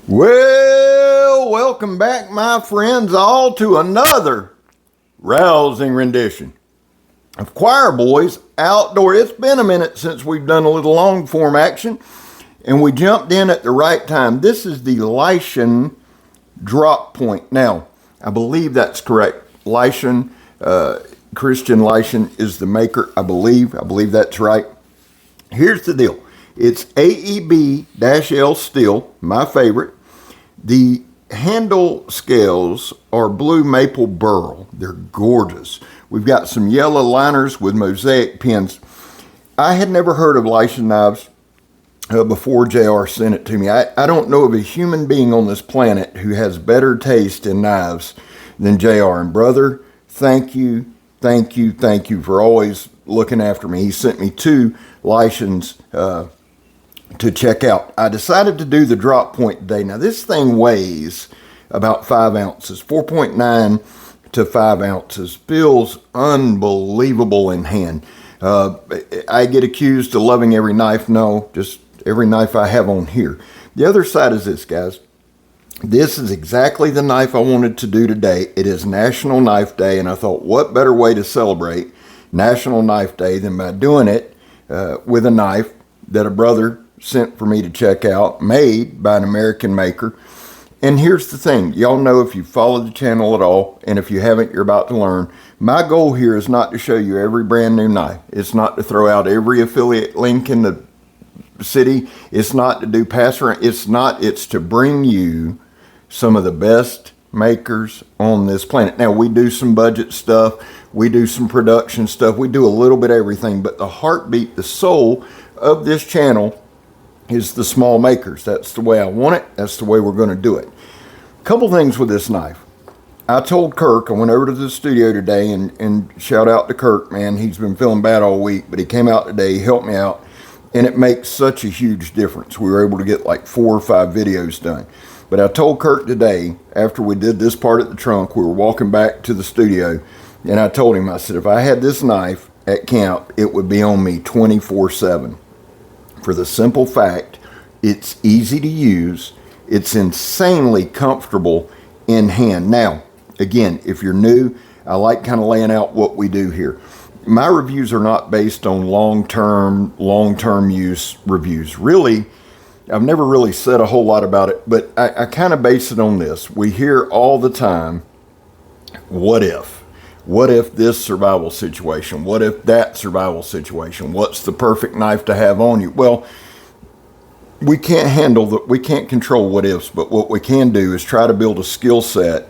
Well, welcome back, my friends, all to another rousing rendition of Choir Boys Outdoor. It's been a minute since we've done a little long form action, and we jumped in at the right time. This is the LISHEN Drop Point. Now, I believe that's correct. LISHEN, Christian LISHEN is the maker, I believe. That's right. Here's the deal. It's AEB-L steel, my favorite. The handle scales are blue maple burl. They're gorgeous. We've got some yellow liners with mosaic pins. I had never heard of LISHEN knives before JR sent it to me. I don't know of a human being on this planet who has better taste in knives than JR. And brother, thank you for always looking after me. He sent me two LISHENs to check out. I decided to do the drop point today. Now this thing weighs about 5 ounces, 4.9 to 5 ounces. Feels unbelievable in hand. I get accused of loving every knife. No, just every knife I have on here. The other side is this, guys. This is exactly the knife I wanted to do today. It is National Knife Day, and I thought, what better way to celebrate National Knife Day than by doing it with a knife that a brother sent for me to check out, made by an American maker. And here's the thing, y'all know if you follow the channel at all, and if you haven't, you're about to learn. My goal here is not to show you every brand new knife. It's not to throw out every affiliate link in the city. It's not to do pass around. It's to bring you some of the best makers on this planet. Now, we do some budget stuff. We do some production stuff. We do a little bit of everything, but the heartbeat, the soul of this channel is the small makers. That's the way I want it. That's the way we're going to do it. A couple things with this knife. I told Kirk, I went over to the studio today and shout out to Kirk, man. He's been feeling bad all week, but he came out today, he helped me out, and it makes such a huge difference. We were able to get like 4 or 5 videos done. But I told Kirk today, after we did this part at the trunk, we were walking back to the studio, and I told him, I said, if I had this knife at camp, it would be on me 24/7. For the simple fact, it's easy to use, it's insanely comfortable in hand. Now, again, if you're new, I like kind of laying out what we do here. My reviews are not based on long-term use reviews. Really, I've never really said a whole lot about it, but I kind of base it on this. We hear all the time, what if? What if this survival situation? What if that survival situation? What's the perfect knife to have on you? Well, we can't control what ifs, but what we can do is try to build a skill set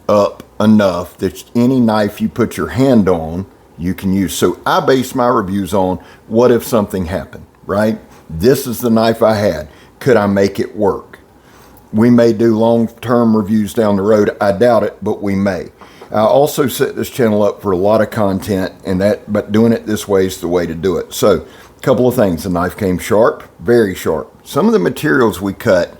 up enough that any knife you put your hand on, you can use. So I base my reviews on what if something happened, right? This is the knife I had. Could I make it work? We may do long-term reviews down the road. I doubt it, but we may. I also set this channel up for a lot of content, but doing it this way is the way to do it. So, a couple of things. The knife came sharp, very sharp. Some of the materials we cut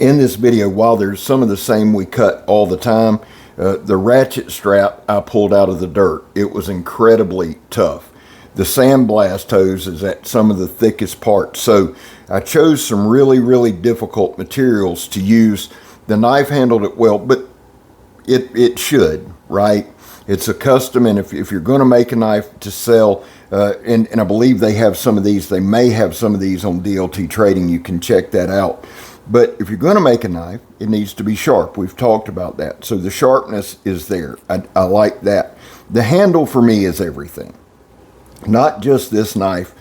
in this video, while there's some of the same we cut all the time, the ratchet strap I pulled out of the dirt. It was incredibly tough. The sandblast hose is at some of the thickest parts. So, I chose some really difficult materials to use. The knife handled it well, but it should, right? It's a custom, and if you're going to make a knife to sell, and I believe they have some of these, they may have some of these on DLT Trading, you can check that out. But if you're going to make a knife, it needs to be sharp. We've talked about that. So the sharpness is there. I like that. The handle for me is everything. Not just this knife,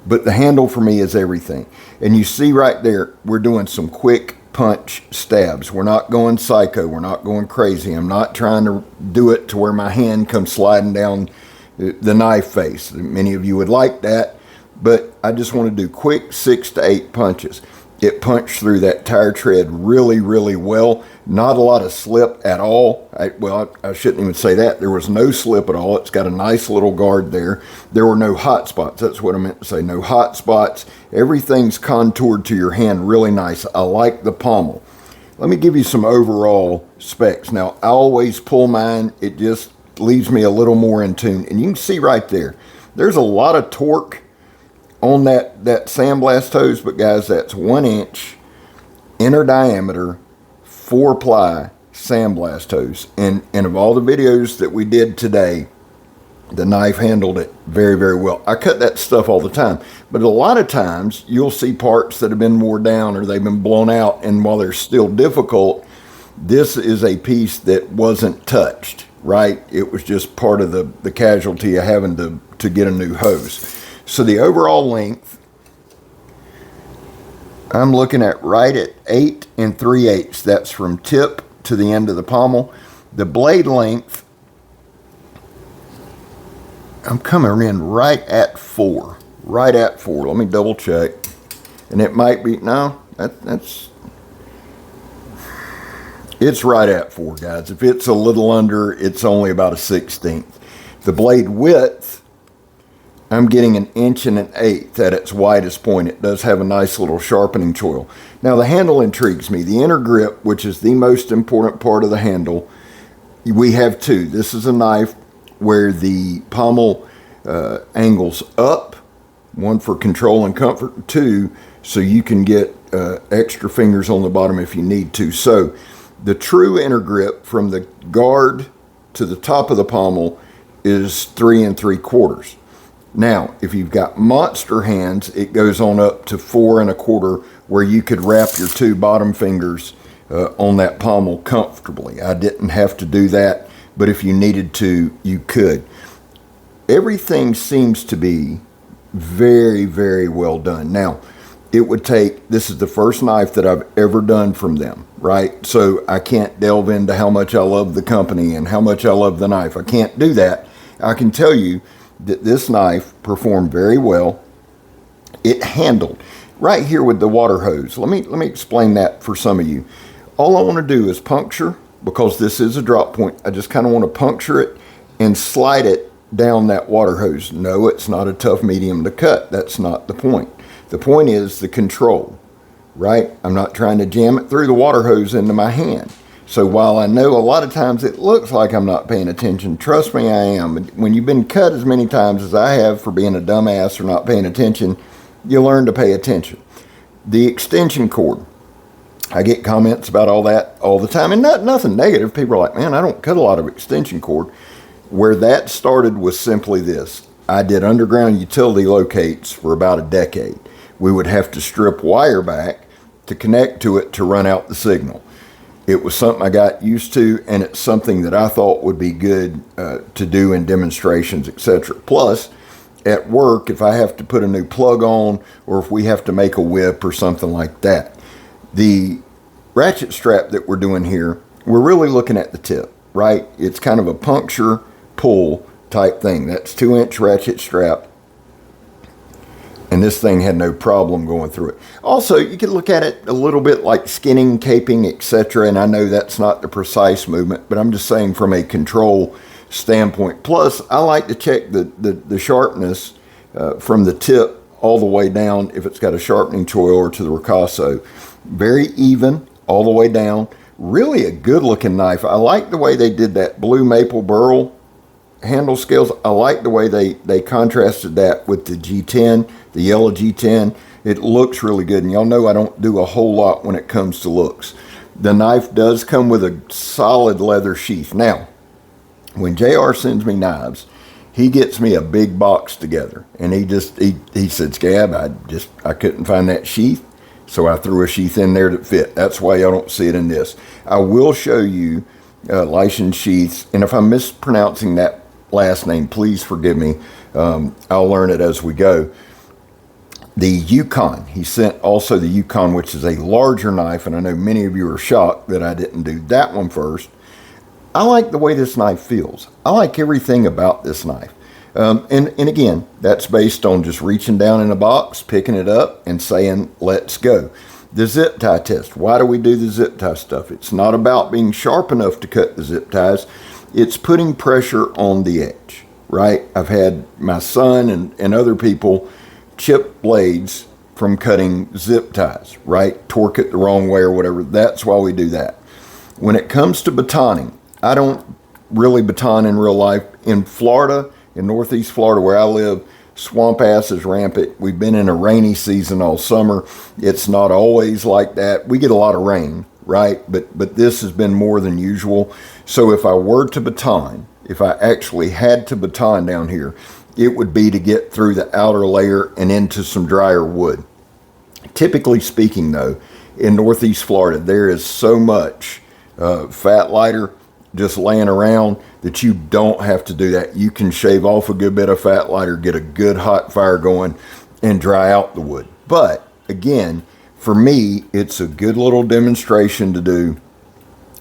but the handle for me is everything. And you see right there, we're doing some quick punch stabs. We're not going psycho. We're not going crazy. I'm not trying to do it to where my hand comes sliding down the knife face. Many of you would like that, but I just want to do quick 6 to 8 punches. It punched through that tire tread really well. Not a lot of slip at all. I shouldn't even say that. There was no slip at all. It's got a nice little guard there. There were no hot spots. That's what I meant to say. No hot spots. Everything's contoured to your hand really nice. I like the pommel. Let me give you some overall specs. Now, I always pull mine. It just leaves me a little more in tune. And you can see right there, there's a lot of torque on that sandblast hose, but guys, that's 1 inch inner diameter 4-ply sandblast hose. And of all the videos that we did today, the knife handled it very, very well. I cut that stuff all the time, but a lot of times you'll see parts that have been worn down or they've been blown out, and while they're still difficult, this is a piece that wasn't touched, right? It was just part of the casualty of having to get a new hose. So the overall length, I'm looking at right at 8 3/8. That's from tip to the end of the pommel. The blade length, I'm coming in right at 4. Right at 4. Let me double check. And it might be, no, it's right at 4, guys. If it's a little under, it's only about a 1/16. The blade width, I'm getting 1 1/8 at its widest point. It does have a nice little sharpening choil. Now the handle intrigues me. The inner grip, which is the most important part of the handle, we have two. This is a knife where the pommel angles up, one for control and comfort, two so you can get extra fingers on the bottom if you need to. So the true inner grip from the guard to the top of the pommel is 3 3/4. Now, if you've got monster hands, it goes on up to 4 1/4, where you could wrap your two bottom fingers on that pommel comfortably. I didn't have to do that, but if you needed to, you could. Everything seems to be very, very well done. Now, it would take, this is the first knife that I've ever done from them, right? So I can't delve into how much I love the company and how much I love the knife. I can't do that. I can tell you that this knife performed very well. It handled right here with the water hose. Let me explain that for some of you. All I want to do is puncture, because this is a drop point. I just kind of want to puncture it and slide it down that water hose. No, it's not a tough medium to cut. That's not the point. The point is the control, right? I'm not trying to jam it through the water hose into my hand. So while I know a lot of times it looks like I'm not paying attention, trust me, I am. When you've been cut as many times as I have for being a dumbass or not paying attention, you learn to pay attention. The extension cord, I get comments about all that all the time, and nothing negative. People are like, man, I don't cut a lot of extension cord. Where that started was simply this. I did underground utility locates for about a decade. We would have to strip wire back to connect to it to run out the signal. It was something I got used to, and it's something that I thought would be good to do in demonstrations, etc. Plus, at work, if I have to put a new plug on, or if we have to make a whip or something like that. The ratchet strap that we're doing here, we're really looking at the tip, right? It's kind of a puncture pull type thing. That's 2-inch ratchet strap, and this thing had no problem going through it. Also, you can look at it a little bit like skinning, caping, etc. And I know that's not the precise movement, but I'm just saying from a control standpoint. Plus, I like to check the sharpness from the tip all the way down if it's got a sharpening choil or to the ricasso. Very even all the way down. Really a good looking knife. I like the way they did that blue maple burl handle scales. I like the way they contrasted that with the G10, the yellow G10. It looks really good, and y'all know I don't do a whole lot when it comes to looks. The knife does come with a solid leather sheath. Now, when JR sends me knives, he gets me a big box together, and he said, Scab, I couldn't find that sheath, so I threw a sheath in there that fit. That's why y'all don't see it in this. I will show you LISHEN sheaths, and if I'm mispronouncing that last name, please forgive me. I'll learn it as we go. The Yukon, he sent also the Yukon, which is a larger knife, and I know many of you are shocked that I didn't do that one first. I like the way this knife feels. I like everything about this knife. And again, that's based on just reaching down in a box, picking it up, and saying, let's go. The zip tie test. Why do we do the zip tie stuff? It's not about being sharp enough to cut the zip ties. It's putting pressure on the edge, right? I've had my son and other people chip blades from cutting zip ties, right? Torque it the wrong way or whatever. That's why we do that. When it comes to batoning, I don't really baton in real life. In Florida, in Northeast Florida where I live, Swamp ass is rampant. We've been in a rainy season all summer. It's not always like that. We get a lot of rain, right? But this has been more than usual. So if I were to baton, if I actually had to baton down here, it would be to get through the outer layer and into some drier wood. Typically speaking, though, in Northeast Florida, there is so much fat lighter just laying around that you don't have to do that. You can shave off a good bit of fat lighter, get a good hot fire going, and dry out the wood. But again, for me, it's a good little demonstration to do.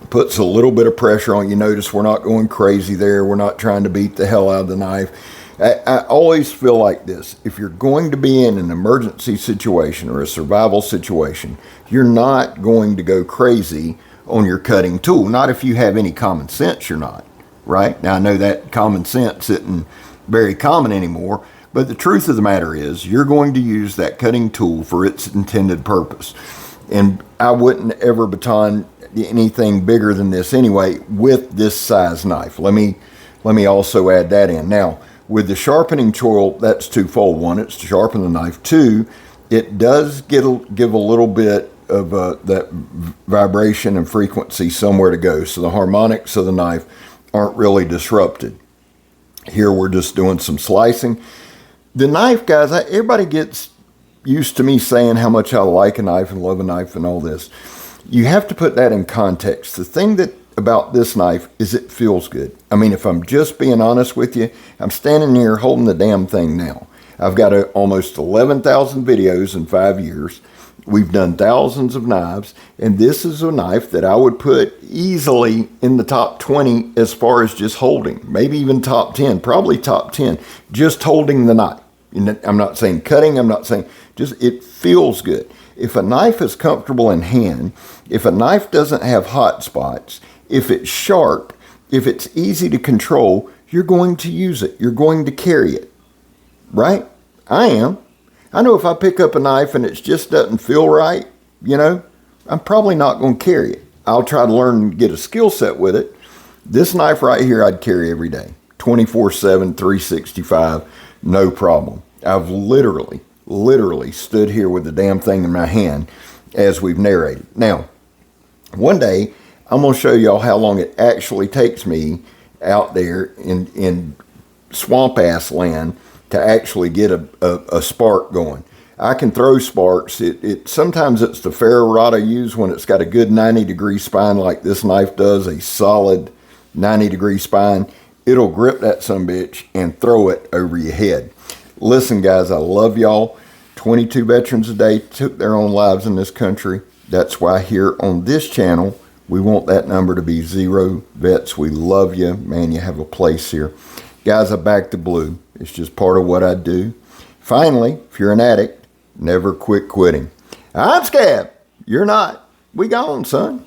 Puts a little bit of pressure on. You notice we're not going crazy there. We're not trying to beat the hell out of the knife. I always feel like this. If you're going to be in an emergency situation or a survival situation, you're not going to go crazy on your cutting tool. Not if you have any common sense, you're not, right? Now, I know that common sense isn't very common anymore, but the truth of the matter is you're going to use that cutting tool for its intended purpose. And I wouldn't ever baton anything bigger than this anyway with this size knife. Let me also add that in. Now, with the sharpening tool, that's twofold. One, it's to sharpen the knife. Two, it does give a little bit of that vibration and frequency somewhere to go, so the harmonics of the knife aren't really disrupted. Here we're just doing some slicing. The knife, guys, everybody gets used to me saying how much I like a knife and love a knife and all this. You have to put that in context. The thing that about this knife is it feels good. I mean, if I'm just being honest with you, I'm standing here holding the damn thing now. I've got almost 11,000 videos in 5 years. We've done thousands of knives, and this is a knife that I would put easily in the top 20 as far as just holding, maybe even top 10, probably top 10, just holding the knife. I'm not saying cutting, I'm not saying, just it feels good. If a knife is comfortable in hand, if a knife doesn't have hot spots, if it's sharp, if it's easy to control, you're going to use it. You're going to carry it, right? I am. I know if I pick up a knife and it just doesn't feel right, I'm probably not going to carry it. I'll try to learn and get a skill set with it. This knife right here, I'd carry every day, 24/7, 365, no problem. I've literally stood here with the damn thing in my hand as we've narrated. Now, one day, I'm going to show y'all how long it actually takes me out there in swamp ass land to actually get a spark going. I can throw sparks. Sometimes it's the ferro rod I use when it's got a good 90-degree spine like this knife does, a solid 90-degree spine. It'll grip that sumbitch and throw it over your head. Listen, guys, I love y'all. 22 veterans a day took their own lives in this country. That's why here on this channel, we want that number to be 0. Vets, we love you. Man, you have a place here. Guys, I back the blue. It's just part of what I do. Finally, if you're an addict, never quit quitting. I'm Scab. You're not. We gone, son.